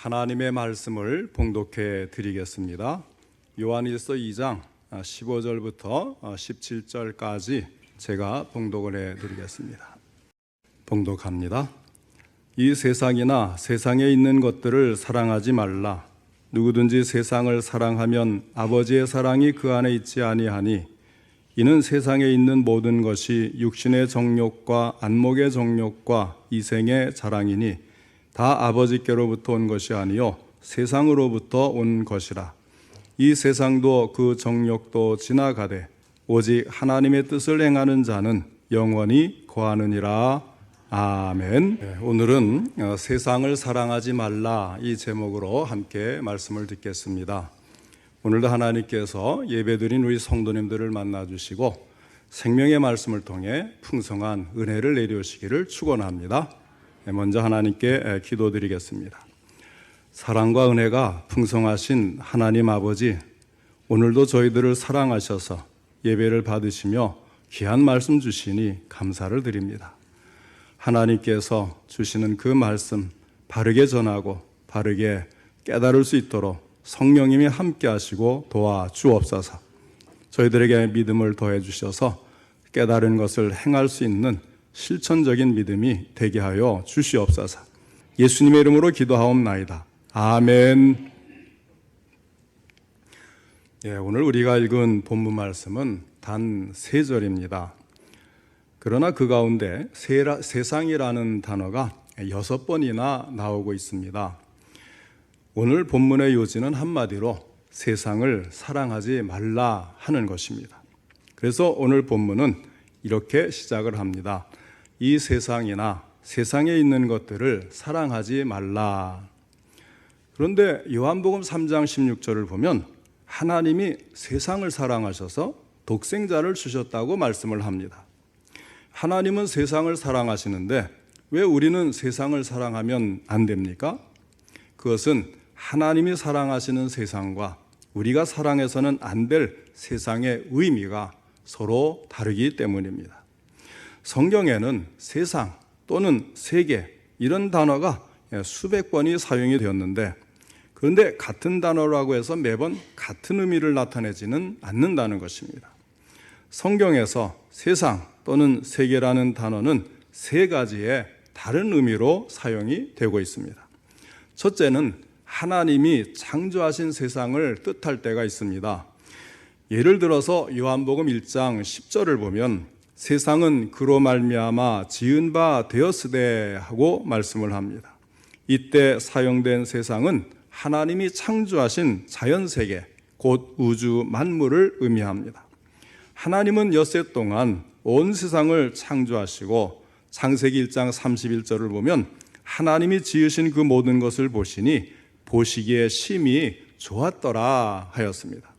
하나님의 말씀을 봉독해 드리겠습니다. 요한일서 2장 15절부터 17절까지 제가 봉독을 해 드리겠습니다. 봉독합니다. 이 세상이나 세상에 있는 것들을 사랑하지 말라. 누구든지 세상을 사랑하면 아버지의 사랑이 그 안에 있지 아니하니 이는 세상에 있는 모든 것이 육신의 정욕과 안목의 정욕과 이생의 자랑이니 다 아버지께로부터 온 것이 아니요 세상으로부터 온 것이라. 이 세상도 그 정욕도 지나가되 오직 하나님의 뜻을 행하는 자는 영원히 거하느니라. 아멘. 오늘은 세상을 사랑하지 말라 이 제목으로 함께 말씀을 듣겠습니다. 오늘도 하나님께서 예배드린 우리 성도님들을 만나주시고 생명의 말씀을 통해 풍성한 은혜를 내려주시기를 축원합니다. 먼저 하나님께 기도드리겠습니다. 사랑과 은혜가 풍성하신 하나님 아버지, 오늘도 저희들을 사랑하셔서 예배를 받으시며 귀한 말씀 주시니 감사를 드립니다. 하나님께서 주시는 그 말씀 바르게 전하고 바르게 깨달을 수 있도록 성령님이 함께 하시고 도와주옵소서. 저희들에게 믿음을 더해 주셔서 깨달은 것을 행할 수 있는 실천적인 믿음이 되게 하여 주시옵소서. 예수님의 이름으로 기도하옵나이다. 아멘. 오늘 우리가 읽은 본문 말씀은 단 3절입니다. 그러나 그 가운데 세상이라는 단어가 6번이나 나오고 있습니다. 오늘 본문의 요지는 한마디로 세상을 사랑하지 말라 하는 것입니다. 그래서 오늘 본문은 이렇게 시작을 합니다. 이 세상이나 세상에 있는 것들을 사랑하지 말라. 그런데 요한복음 3장 16절을 보면 하나님이 세상을 사랑하셔서 독생자를 주셨다고 말씀을 합니다. 하나님은 세상을 사랑하시는데 왜 우리는 세상을 사랑하면 안 됩니까? 그것은 하나님이 사랑하시는 세상과 우리가 사랑해서는 안 될 세상의 의미가 서로 다르기 때문입니다. 성경에는 세상 또는 세계 이런 단어가 수백 번이 사용이 되었는데 그런데 같은 단어라고 해서 매번 같은 의미를 나타내지는 않는다는 것입니다. 성경에서 세상 또는 세계라는 단어는 3가지의 다른 의미로 사용이 되고 있습니다. 첫째는 하나님이 창조하신 세상을 뜻할 때가 있습니다. 예를 들어서 요한복음 1장 10절을 보면 세상은 그로 말미암아 지은 바 되었으되 하고 말씀을 합니다. 이때 사용된 세상은 하나님이 창조하신 자연세계 곧 우주 만물을 의미합니다. 하나님은 엿새 동안 온 세상을 창조하시고 창세기 1장 31절을 보면 하나님이 지으신 그 모든 것을 보시니 보시기에 심히 좋았더라 하였습니다.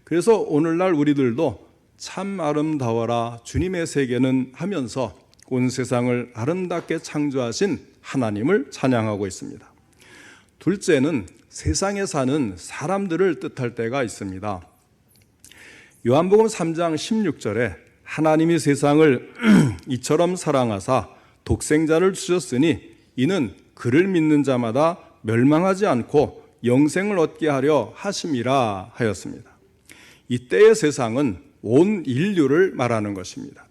그래서 오늘날 우리들도 참 아름다워라 주님의 세계는 하면서 온 세상을 아름답게 창조하신 하나님을 찬양하고 있습니다. 둘째는 세상에 사는 사람들을 뜻할 때가 있습니다. 요한복음 3장 16절에 하나님이 세상을 이처럼 사랑하사 독생자를 주셨으니 이는 그를 믿는 자마다 멸망하지 않고 영생을 얻게 하려 하심이라 하였습니다. 이때의 세상은 온 인류를 말하는 것입니다.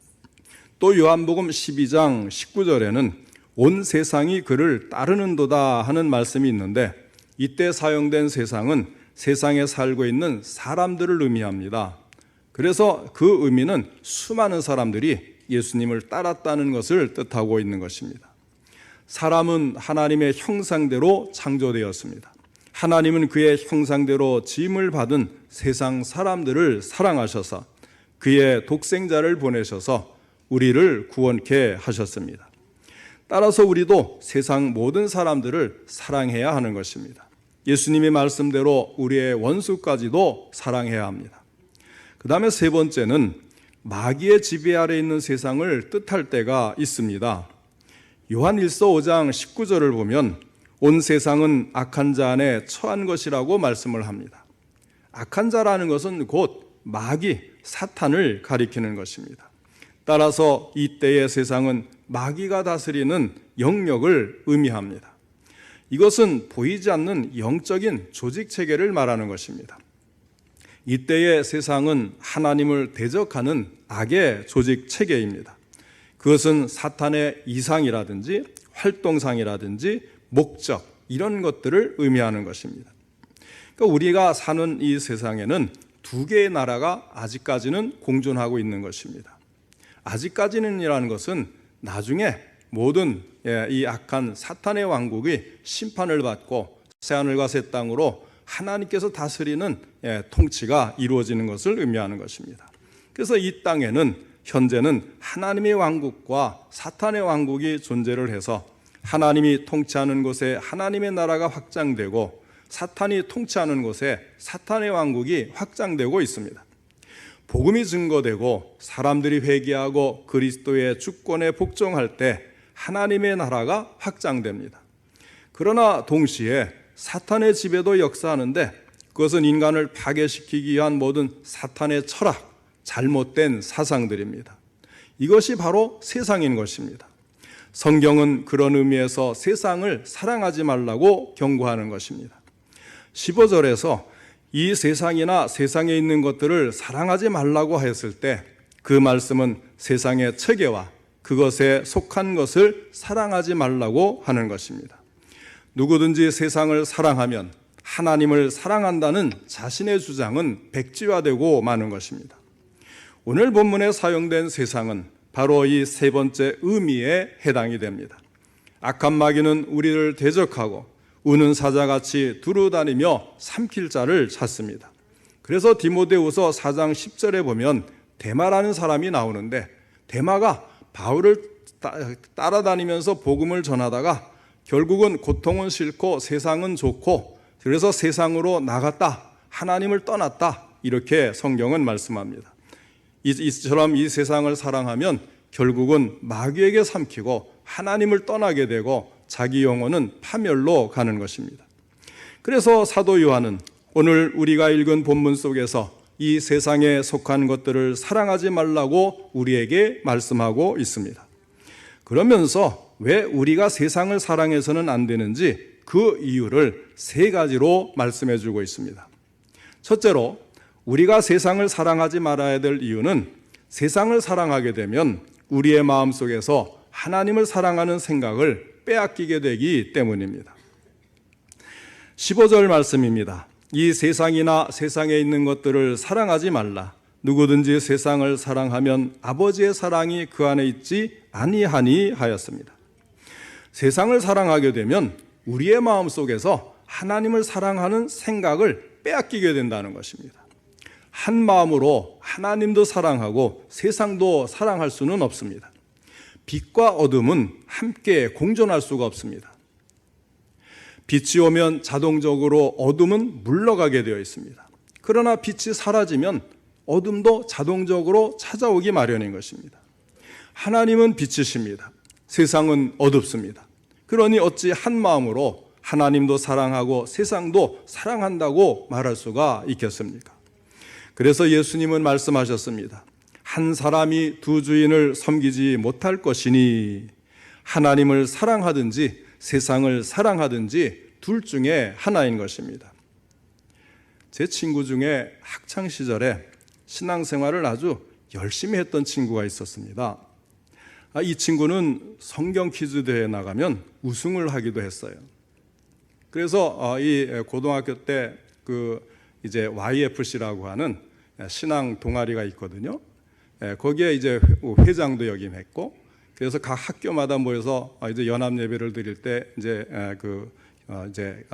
또 요한복음 12장 19절에는 온 세상이 그를 따르는도다 하는 말씀이 있는데 이때 사용된 세상은 세상에 살고 있는 사람들을 의미합니다. 그래서 그 의미는 수많은 사람들이 예수님을 따랐다는 것을 뜻하고 있는 것입니다. 사람은 하나님의 형상대로 창조되었습니다. 하나님은 그의 형상대로 지음을 받은 세상 사람들을 사랑하셔서 그의 독생자를 보내셔서 우리를 구원케 하셨습니다. 따라서 우리도 세상 모든 사람들을 사랑해야 하는 것입니다. 예수님의 말씀대로 우리의 원수까지도 사랑해야 합니다. 그 다음에 3번째는 마귀의 지배 아래 있는 세상을 뜻할 때가 있습니다. 요한일서 5장 19절을 보면 온 세상은 악한 자 안에 처한 것이라고 말씀을 합니다. 악한 자라는 것은 곧 마귀, 사탄을 가리키는 것입니다. 따라서 이때의 세상은 마귀가 다스리는 영역을 의미합니다. 이것은 보이지 않는 영적인 조직 체계를 말하는 것입니다. 이때의 세상은 하나님을 대적하는 악의 조직 체계입니다. 그것은 사탄의 이상이라든지 활동상이라든지 목적 이런 것들을 의미하는 것입니다. 그러니까 우리가 사는 이 세상에는 두 개의 나라가 아직까지는 공존하고 있는 것입니다. 아직까지는이라는 것은 나중에 모든 이 악한 사탄의 왕국이 심판을 받고 새하늘과 새 땅으로 하나님께서 다스리는 통치가 이루어지는 것을 의미하는 것입니다. 그래서 이 땅에는 현재는 하나님의 왕국과 사탄의 왕국이 존재를 해서 하나님이 통치하는 곳에 하나님의 나라가 확장되고 사탄이 통치하는 곳에 사탄의 왕국이 확장되고 있습니다. 복음이 증거되고 사람들이 회개하고 그리스도의 주권에 복종할 때 하나님의 나라가 확장됩니다. 그러나 동시에 사탄의 지배도 역사하는데 그것은 인간을 파괴시키기 위한 모든 사탄의 철학, 잘못된 사상들입니다. 이것이 바로 세상인 것입니다. 성경은 그런 의미에서 세상을 사랑하지 말라고 경고하는 것입니다. 15절에서 이 세상이나 세상에 있는 것들을 사랑하지 말라고 했을 때 그 말씀은 세상의 체계와 그것에 속한 것을 사랑하지 말라고 하는 것입니다. 누구든지 세상을 사랑하면 하나님을 사랑한다는 자신의 주장은 백지화되고 마는 것입니다. 오늘 본문에 사용된 세상은 바로 이 세 번째 의미에 해당이 됩니다. 악한 마귀는 우리를 대적하고 우는 사자같이 두루다니며 삼킬 자를 찾습니다. 그래서 디모데후서 4장 10절에 보면 데마라는 사람이 나오는데 데마가 바울을 따라다니면서 복음을 전하다가 결국은 고통은 싫고 세상은 좋고 그래서 세상으로 나갔다, 하나님을 떠났다 이렇게 성경은 말씀합니다. 이처럼 이 세상을 사랑하면 결국은 마귀에게 삼키고 하나님을 떠나게 되고 자기 영혼은 파멸로 가는 것입니다. 그래서 사도 요한은 오늘 우리가 읽은 본문 속에서 이 세상에 속한 것들을 사랑하지 말라고 우리에게 말씀하고 있습니다. 그러면서 왜 우리가 세상을 사랑해서는 안 되는지 그 이유를 세 가지로 말씀해 주고 있습니다. 첫째로 우리가 세상을 사랑하지 말아야 될 이유는 세상을 사랑하게 되면 우리의 마음속에서 하나님을 사랑하는 생각을 빼앗기게 되기 때문입니다. 15절 말씀입니다. 이 세상이나 세상에 있는 것들을 사랑하지 말라. 누구든지 세상을 사랑하면 아버지의 사랑이 그 안에 있지 아니하니 하였습니다. 세상을 사랑하게 되면 우리의 마음속에서 하나님을 사랑하는 생각을 빼앗기게 된다는 것입니다. 한 마음으로 하나님도 사랑하고 세상도 사랑할 수는 없습니다. 빛과 어둠은 함께 공존할 수가 없습니다. 빛이 오면 자동적으로 어둠은 물러가게 되어 있습니다. 그러나 빛이 사라지면 어둠도 자동적으로 찾아오기 마련인 것입니다. 하나님은 빛이십니다. 세상은 어둡습니다. 그러니 어찌 한 마음으로 하나님도 사랑하고 세상도 사랑한다고 말할 수가 있겠습니까? 그래서 예수님은 말씀하셨습니다. 한 사람이 두 주인을 섬기지 못할 것이니 하나님을 사랑하든지 세상을 사랑하든지 둘 중에 하나인 것입니다. 제 친구 중에 학창시절에 신앙생활을 아주 열심히 했던 친구가 있었습니다. 이 친구는 성경 퀴즈 대회에 나가면 우승을 하기도 했어요. 그래서 이 고등학교 때 이제 YFC라고 하는 신앙 동아리가 있거든요. 거기에 이제 회장도 역임했고, 그래서 각 학교마다 모여서 이제 연합 예배를 드릴 때 이제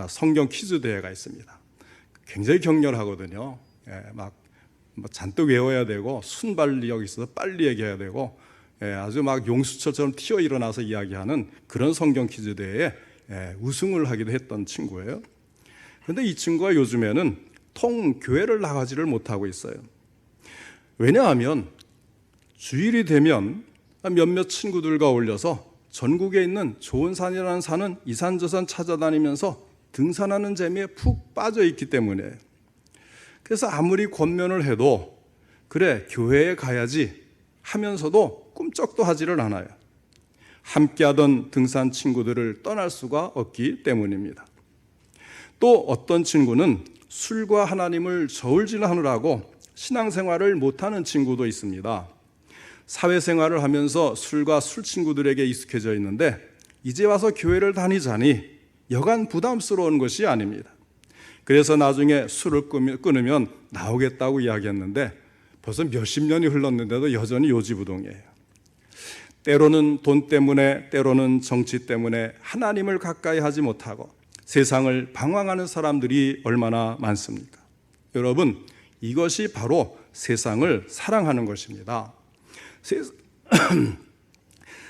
성경 퀴즈 대회가 있습니다. 굉장히 격렬하거든요. 막 잔뜩 외워야 되고 순발력이 있어서 빨리 얘기해야 되고 아주 막 용수철처럼 튀어 일어나서 이야기하는 그런 성경 퀴즈 대회에 우승을 하기도 했던 친구예요. 그런데 이 친구가 요즘에는 통 교회를 나가지를 못하고 있어요. 왜냐하면 주일이 되면 몇몇 친구들과 어울려서 전국에 있는 좋은 산이라는 산은 이산저산 찾아다니면서 등산하는 재미에 푹 빠져 있기 때문에, 그래서 아무리 권면을 해도 그래 교회에 가야지 하면서도 꿈쩍도 하지를 않아요. 함께하던 등산 친구들을 떠날 수가 없기 때문입니다. 또 어떤 친구는 술과 하나님을 저울질하느라고 신앙생활을 못하는 친구도 있습니다. 사회생활을 하면서 술과 술 친구들에게 익숙해져 있는데 이제 와서 교회를 다니자니 여간 부담스러운 것이 아닙니다. 그래서 나중에 술을 끊으면 나오겠다고 이야기했는데 벌써 몇십 년이 흘렀는데도 여전히 요지부동이에요. 때로는 돈 때문에, 때로는 정치 때문에 하나님을 가까이 하지 못하고 세상을 방황하는 사람들이 얼마나 많습니까? 여러분, 이것이 바로 세상을 사랑하는 것입니다.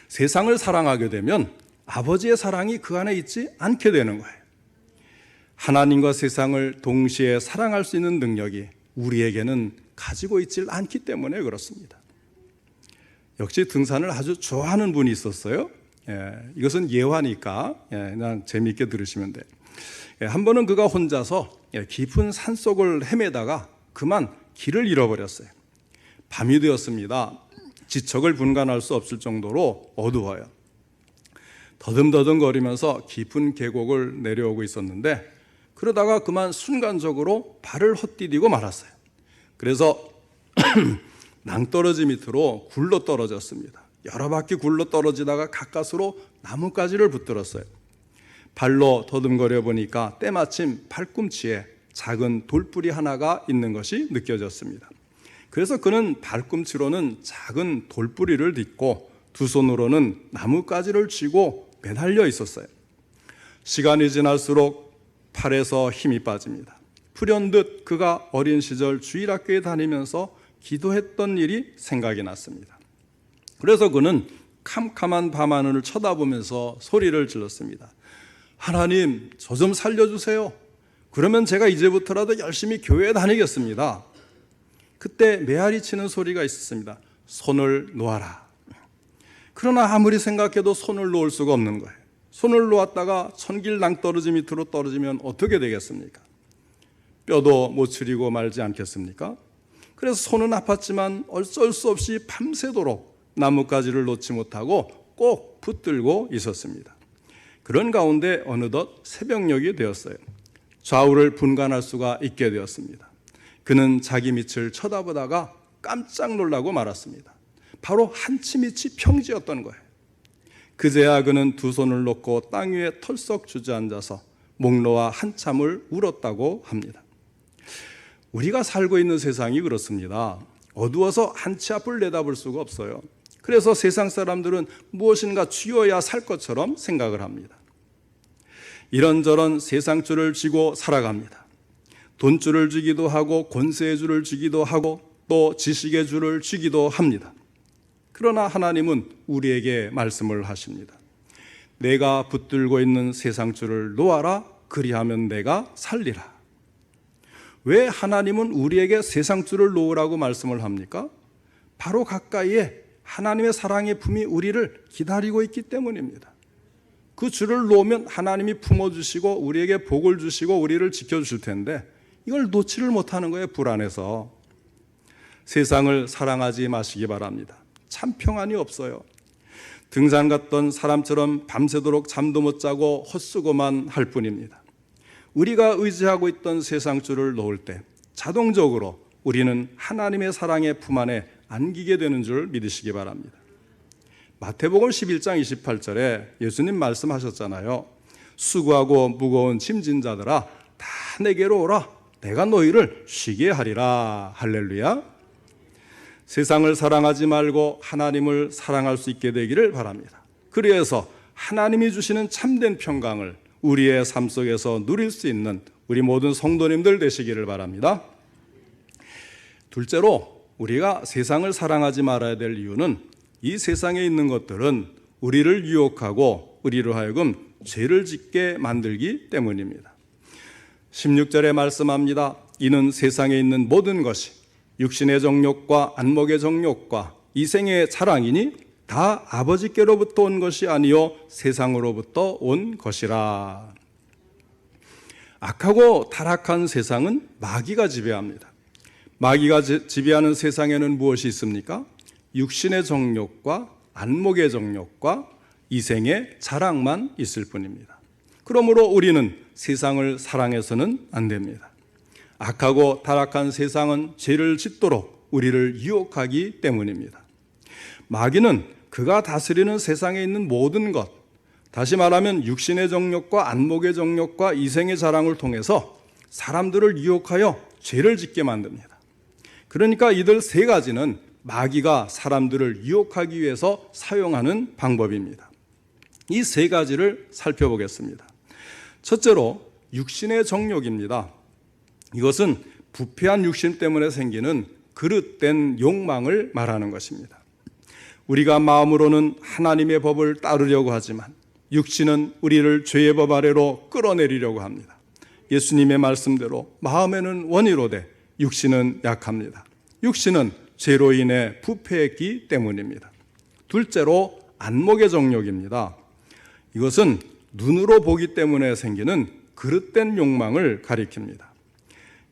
세상을 사랑하게 되면 아버지의 사랑이 그 안에 있지 않게 되는 거예요. 하나님과 세상을 동시에 사랑할 수 있는 능력이 우리에게는 가지고 있질 않기 때문에 그렇습니다. 역시 등산을 아주 좋아하는 분이 있었어요. 이것은 예화니까 그냥 재미있게 들으시면 돼요. 한 번은 그가 혼자서 깊은 산속을 헤매다가 그만 길을 잃어버렸어요. 밤이 되었습니다. 지척을 분간할 수 없을 정도로 어두워요. 더듬더듬거리면서 깊은 계곡을 내려오고 있었는데 그러다가 그만 순간적으로 발을 헛디디고 말았어요. 그래서 낭떠러지 밑으로 굴러 떨어졌습니다. 여러 바퀴 굴러 떨어지다가 가까스로 나뭇가지를 붙들었어요. 발로 더듬거려 보니까 때마침 발꿈치에 작은 돌뿌리 하나가 있는 것이 느껴졌습니다. 그래서 그는 발꿈치로는 작은 돌뿌리를 딛고 두 손으로는 나뭇가지를 쥐고 매달려 있었어요. 시간이 지날수록 팔에서 힘이 빠집니다. 불현듯 그가 어린 시절 주일학교에 다니면서 기도했던 일이 생각이 났습니다. 그래서 그는 캄캄한 밤하늘을 쳐다보면서 소리를 질렀습니다. 하나님, 저 좀 살려주세요. 그러면 제가 이제부터라도 열심히 교회에 다니겠습니다. 그때 메아리 치는 소리가 있었습니다. 손을 놓아라. 그러나 아무리 생각해도 손을 놓을 수가 없는 거예요. 손을 놓았다가 천길 낭떠러지 밑으로 떨어지면 어떻게 되겠습니까? 뼈도 못 추리고 말지 않겠습니까? 그래서 손은 아팠지만 어쩔 수 없이 밤새도록 나뭇가지를 놓지 못하고 꼭 붙들고 있었습니다. 그런 가운데 어느덧 새벽녘이 되었어요. 좌우를 분간할 수가 있게 되었습니다. 그는 자기 밑을 쳐다보다가 깜짝 놀라고 말았습니다. 바로 한치 밑이 평지였던 거예요. 그제야 그는 두 손을 놓고 땅 위에 털썩 주저앉아서 목 놓아 한참을 울었다고 합니다. 우리가 살고 있는 세상이 그렇습니다. 어두워서 한치 앞을 내다볼 수가 없어요. 그래서 세상 사람들은 무엇인가 쥐어야 살 것처럼 생각을 합니다. 이런저런 세상줄을 쥐고 살아갑니다. 돈줄을 쥐기도 하고 권세의 줄을 쥐기도 하고 또 지식의 줄을 쥐기도 합니다. 그러나 하나님은 우리에게 말씀을 하십니다. 내가 붙들고 있는 세상줄을 놓아라. 그리하면 내가 살리라. 왜 하나님은 우리에게 세상줄을 놓으라고 말씀을 합니까? 바로 가까이에 하나님의 사랑의 품이 우리를 기다리고 있기 때문입니다. 그 줄을 놓으면 하나님이 품어주시고 우리에게 복을 주시고 우리를 지켜주실 텐데 이걸 놓지를 못하는 거예요. 불안해서. 세상을 사랑하지 마시기 바랍니다. 참 평안이 없어요. 등산 갔던 사람처럼 밤새도록 잠도 못 자고 헛수고만 할 뿐입니다. 우리가 의지하고 있던 세상줄을 놓을 때 자동적으로 우리는 하나님의 사랑의 품 안에 안기게 되는 줄 믿으시기 바랍니다. 마태복음 11장 28절에 예수님 말씀하셨잖아요. 수고하고 무거운 짐진 자들아 다 내게로 오라. 내가 너희를 쉬게 하리라. 할렐루야. 세상을 사랑하지 말고 하나님을 사랑할 수 있게 되기를 바랍니다. 그래서 하나님이 주시는 참된 평강을 우리의 삶 속에서 누릴 수 있는 우리 모든 성도님들 되시기를 바랍니다. 둘째로 우리가 세상을 사랑하지 말아야 될 이유는 이 세상에 있는 것들은 우리를 유혹하고 우리로 하여금 죄를 짓게 만들기 때문입니다. 16절에 말씀합니다. 이는 세상에 있는 모든 것이 육신의 정욕과 안목의 정욕과 이생의 자랑이니 다 아버지께로부터 온 것이 아니요 세상으로부터 온 것이라. 악하고 타락한 세상은 마귀가 지배합니다. 마귀가 지배하는 세상에는 무엇이 있습니까? 육신의 정욕과 안목의 정욕과 이생의 자랑만 있을 뿐입니다. 그러므로 우리는 세상을 사랑해서는 안 됩니다. 악하고 타락한 세상은 죄를 짓도록 우리를 유혹하기 때문입니다. 마귀는 그가 다스리는 세상에 있는 모든 것, 다시 말하면 육신의 정욕과 안목의 정욕과 이생의 자랑을 통해서 사람들을 유혹하여 죄를 짓게 만듭니다. 그러니까 이들 세 가지는 마귀가 사람들을 유혹하기 위해서 사용하는 방법입니다. 이 세 가지를 살펴보겠습니다. 첫째로 육신의 정욕입니다. 이것은 부패한 육신 때문에 생기는 그릇된 욕망을 말하는 것입니다. 우리가 마음으로는 하나님의 법을 따르려고 하지만 육신은 우리를 죄의 법 아래로 끌어내리려고 합니다. 예수님의 말씀대로 마음에는 원이로되 육신은 약합니다. 육신은 죄로 인해 부패했기 때문입니다. 둘째로 안목의 정욕입니다. 이것은 눈으로 보기 때문에 생기는 그릇된 욕망을 가리킵니다.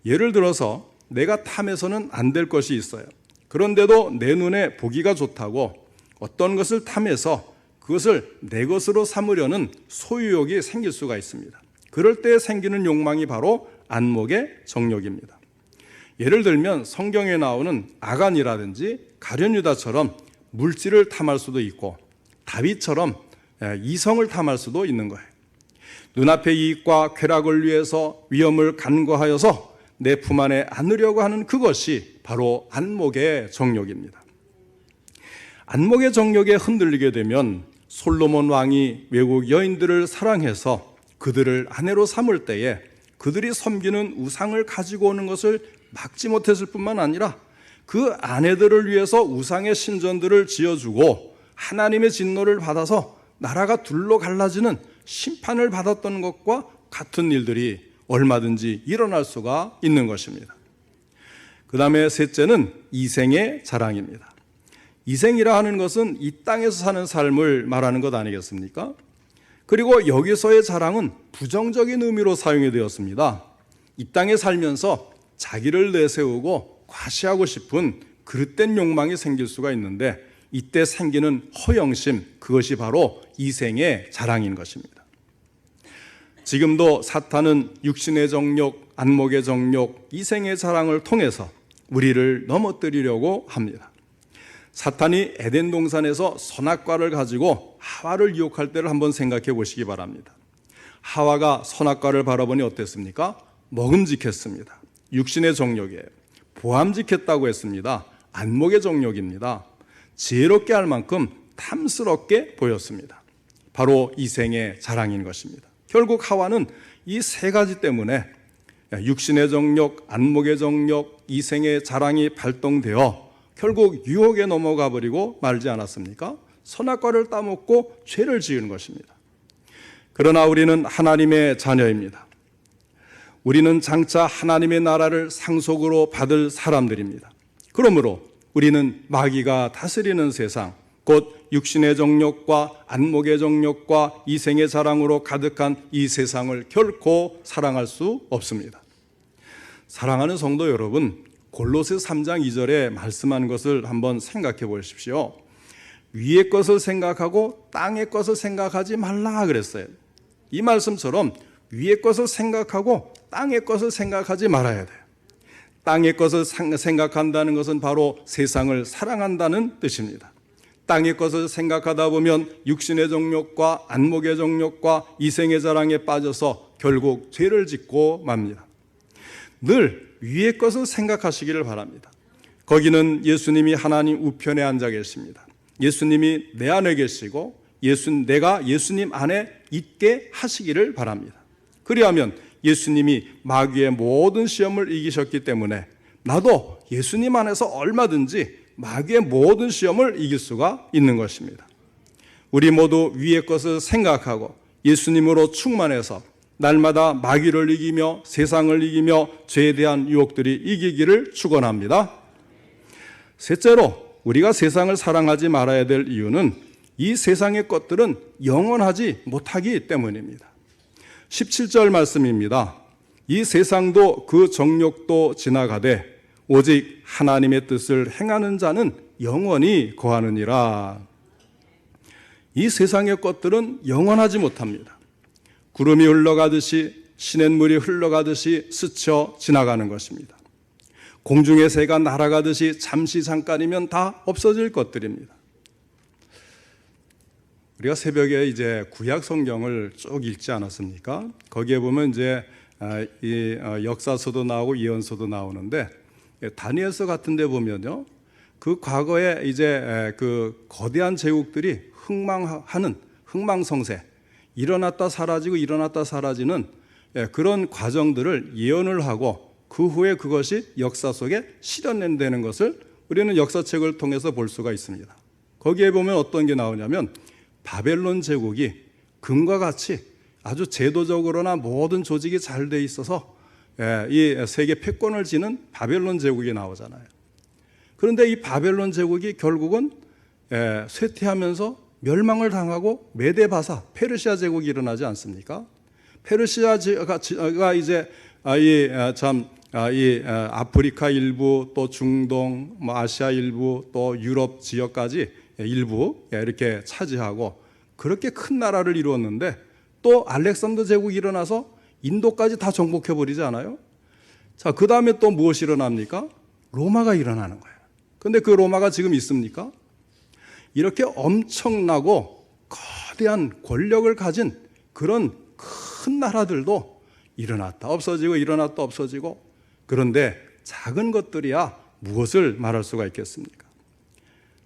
예를 들어서 내가 탐해서는 안 될 것이 있어요. 그런데도 내 눈에 보기가 좋다고 어떤 것을 탐해서 그것을 내 것으로 삼으려는 소유욕이 생길 수가 있습니다. 그럴 때 생기는 욕망이 바로 안목의 정욕입니다. 예를 들면 성경에 나오는 아간이라든지 가룟유다처럼 물질을 탐할 수도 있고 다윗처럼 이성을 탐할 수도 있는 거예요. 눈앞의 이익과 쾌락을 위해서 위험을 간과하여서 내 품 안에 안으려고 하는 그것이 바로 안목의 정욕입니다. 안목의 정욕에 흔들리게 되면 솔로몬 왕이 외국 여인들을 사랑해서 그들을 아내로 삼을 때에 그들이 섬기는 우상을 가지고 오는 것을 막지 못했을 뿐만 아니라 그 아내들을 위해서 우상의 신전들을 지어주고 하나님의 진노를 받아서 나라가 둘로 갈라지는 심판을 받았던 것과 같은 일들이 얼마든지 일어날 수가 있는 것입니다. 그 다음에 셋째는 이생의 자랑입니다. 이생이라 하는 것은 이 땅에서 사는 삶을 말하는 것 아니겠습니까? 그리고 여기서의 자랑은 부정적인 의미로 사용이 되었습니다. 이 땅에 살면서 자기를 내세우고 과시하고 싶은 그릇된 욕망이 생길 수가 있는데 이때 생기는 허영심, 그것이 바로 이생의 자랑인 것입니다. 지금도 사탄은 육신의 정욕, 안목의 정욕, 이생의 자랑을 통해서 우리를 넘어뜨리려고 합니다. 사탄이 에덴 동산에서 선악과를 가지고 하와를 유혹할 때를 한번 생각해 보시기 바랍니다. 하와가 선악과를 바라보니 어땠습니까? 먹음직했습니다. 육신의 정욕이에요. 보암직했다고 했습니다. 안목의 정욕입니다. 지혜롭게 할 만큼 탐스럽게 보였습니다. 바로 이생의 자랑인 것입니다. 결국 하와는 이 세 가지 때문에 육신의 정욕, 안목의 정욕, 이생의 자랑이 발동되어 결국 유혹에 넘어가 버리고 말지 않았습니까? 선악과를 따먹고 죄를 지은 것입니다. 그러나 우리는 하나님의 자녀입니다. 우리는 장차 하나님의 나라를 상속으로 받을 사람들입니다. 그러므로 우리는 마귀가 다스리는 세상, 곧 육신의 정욕과 안목의 정욕과 이생의 자랑으로 가득한 이 세상을 결코 사랑할 수 없습니다. 사랑하는 성도 여러분, 골로새 3장 2절에 말씀한 것을 한번 생각해 보십시오. 위의 것을 생각하고 땅의 것을 생각하지 말라 그랬어요. 이 말씀처럼 위의 것을 생각하고 땅의 것을 생각하지 말아야 돼요. 땅의 것을 생각한다는 것은 바로 세상을 사랑한다는 뜻입니다. 땅의 것을 생각하다 보면 육신의 정욕과 안목의 정욕과 이생의 자랑에 빠져서 결국 죄를 짓고 맙니다. 늘 위의 것을 생각하시기를 바랍니다. 거기는 예수님이 하나님 우편에 앉아 계십니다. 예수님이 내 안에 계시고 내가 예수님 안에 있게 하시기를 바랍니다. 그리하면 예수님이 마귀의 모든 시험을 이기셨기 때문에 나도 예수님 안에서 얼마든지 마귀의 모든 시험을 이길 수가 있는 것입니다. 우리 모두 위의 것을 생각하고 예수님으로 충만해서 날마다 마귀를 이기며 세상을 이기며 죄에 대한 유혹들이 이기기를 축원합니다. 셋째로 우리가 세상을 사랑하지 말아야 될 이유는 이 세상의 것들은 영원하지 못하기 때문입니다. 17절 말씀입니다. 이 세상도 그 정욕도 지나가되 오직 하나님의 뜻을 행하는 자는 영원히 거하느니라. 이 세상의 것들은 영원하지 못합니다. 구름이 흘러가듯이 시냇물이 흘러가듯이 스쳐 지나가는 것입니다. 공중의 새가 날아가듯이 잠시 잠깐이면 다 없어질 것들입니다. 우리가 새벽에 이제 구약 성경을 쭉 읽지 않았습니까? 거기에 보면 이제 역사서도 나오고 예언서도 나오는데 다니엘서 같은 데 보면요. 그 과거에 이제 그 거대한 제국들이 흥망하는 흥망성쇠, 일어났다 사라지고 일어났다 사라지는 그런 과정들을 예언을 하고 그 후에 그것이 역사 속에 실현된다는 것을 우리는 역사책을 통해서 볼 수가 있습니다. 거기에 보면 어떤 게 나오냐면 바벨론 제국이 금과 같이 아주 제도적으로나 모든 조직이 잘 돼 있어서 이 세계 패권을 지는 바벨론 제국이 나오잖아요. 그런데 이 바벨론 제국이 결국은 쇠퇴하면서 멸망을 당하고 메데바사 페르시아 제국이 일어나지 않습니까? 페르시아가 이제 이 아프리카 일부 또 중동, 아시아 일부 또 유럽 지역까지 일부 이렇게 차지하고 그렇게 큰 나라를 이루었는데 또 알렉산더 제국이 일어나서 인도까지 다 정복해 버리지 않아요? 자, 그 다음에 또 무엇이 일어납니까? 로마가 일어나는 거예요. 근데 그 로마가 지금 있습니까? 이렇게 엄청나고 거대한 권력을 가진 그런 큰 나라들도 일어났다 없어지고 일어났다 없어지고, 그런데 작은 것들이야 무엇을 말할 수가 있겠습니까?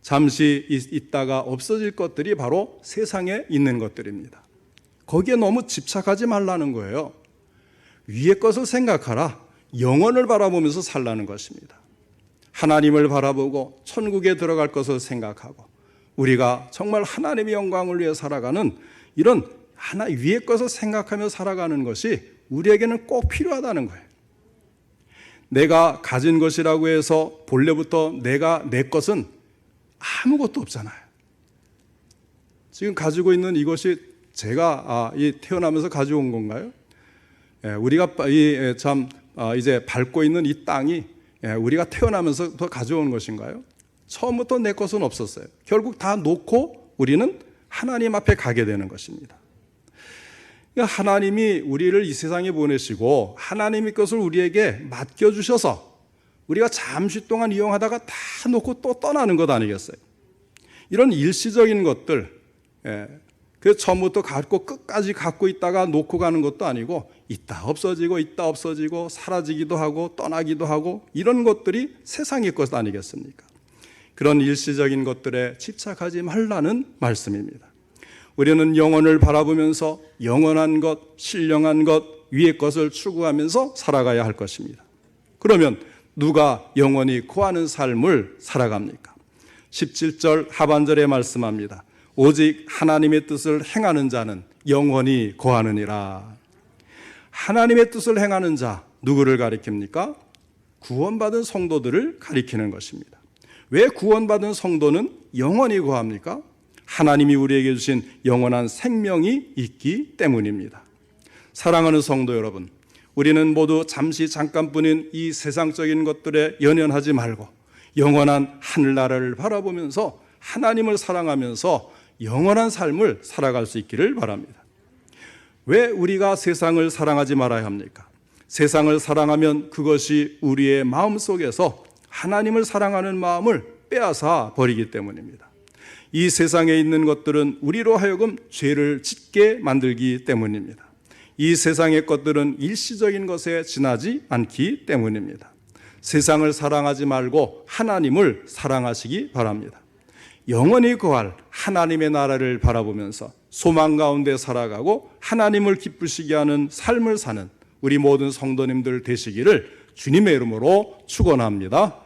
잠시 있다가 없어질 것들이 바로 세상에 있는 것들입니다. 거기에 너무 집착하지 말라는 거예요. 위의 것을 생각하라. 영혼을 바라보면서 살라는 것입니다. 하나님을 바라보고 천국에 들어갈 것을 생각하고 우리가 정말 하나님의 영광을 위해 살아가는 이런 위의 것을 생각하며 살아가는 것이 우리에게는 꼭 필요하다는 거예요. 내가 가진 것이라고 해서 본래부터 내 것은 아무것도 없잖아요. 지금 가지고 있는 이것이 제가 태어나면서 가져온 건가요? 우리가 이제 밟고 있는 이 땅이 우리가 태어나면서부터 가져온 것인가요? 처음부터 내 것은 없었어요. 결국 다 놓고 우리는 하나님 앞에 가게 되는 것입니다. 그러니까 하나님이 우리를 이 세상에 보내시고 하나님의 것을 우리에게 맡겨주셔서 우리가 잠시 동안 이용하다가 다 놓고 또 떠나는 것 아니겠어요? 이런 일시적인 것들, 그 처음부터 갖고 끝까지 갖고 있다가 놓고 가는 것도 아니고 있다 없어지고 사라지기도 하고 떠나기도 하고 이런 것들이 세상의 것 아니겠습니까? 그런 일시적인 것들에 집착하지 말라는 말씀입니다. 우리는 영혼을 바라보면서 영원한 것, 신령한 것, 위의 것을 추구하면서 살아가야 할 것입니다. 그러면 누가 영원히 구하는 삶을 살아갑니까? 17절 하반절에 말씀합니다. 오직 하나님의 뜻을 행하는 자는 영원히 거하느니라. 하나님의 뜻을 행하는 자, 누구를 가리킵니까? 구원받은 성도들을 가리키는 것입니다. 왜 구원받은 성도는 영원히 거합니까? 하나님이 우리에게 주신 영원한 생명이 있기 때문입니다. 사랑하는 성도 여러분, 우리는 모두 잠깐뿐인 이 세상적인 것들에 연연하지 말고 영원한 하늘나라를 바라보면서 하나님을 사랑하면서 영원한 삶을 살아갈 수 있기를 바랍니다. 왜 우리가 세상을 사랑하지 말아야 합니까? 세상을 사랑하면 그것이 우리의 마음속에서 하나님을 사랑하는 마음을 빼앗아 버리기 때문입니다. 이 세상에 있는 것들은 우리로 하여금 죄를 짓게 만들기 때문입니다. 이 세상의 것들은 일시적인 것에 지나지 않기 때문입니다. 세상을 사랑하지 말고 하나님을 사랑하시기 바랍니다. 영원히 거할 하나님의 나라를 바라보면서 소망 가운데 살아가고 하나님을 기쁘시게 하는 삶을 사는 우리 모든 성도님들 되시기를 주님의 이름으로 축원합니다.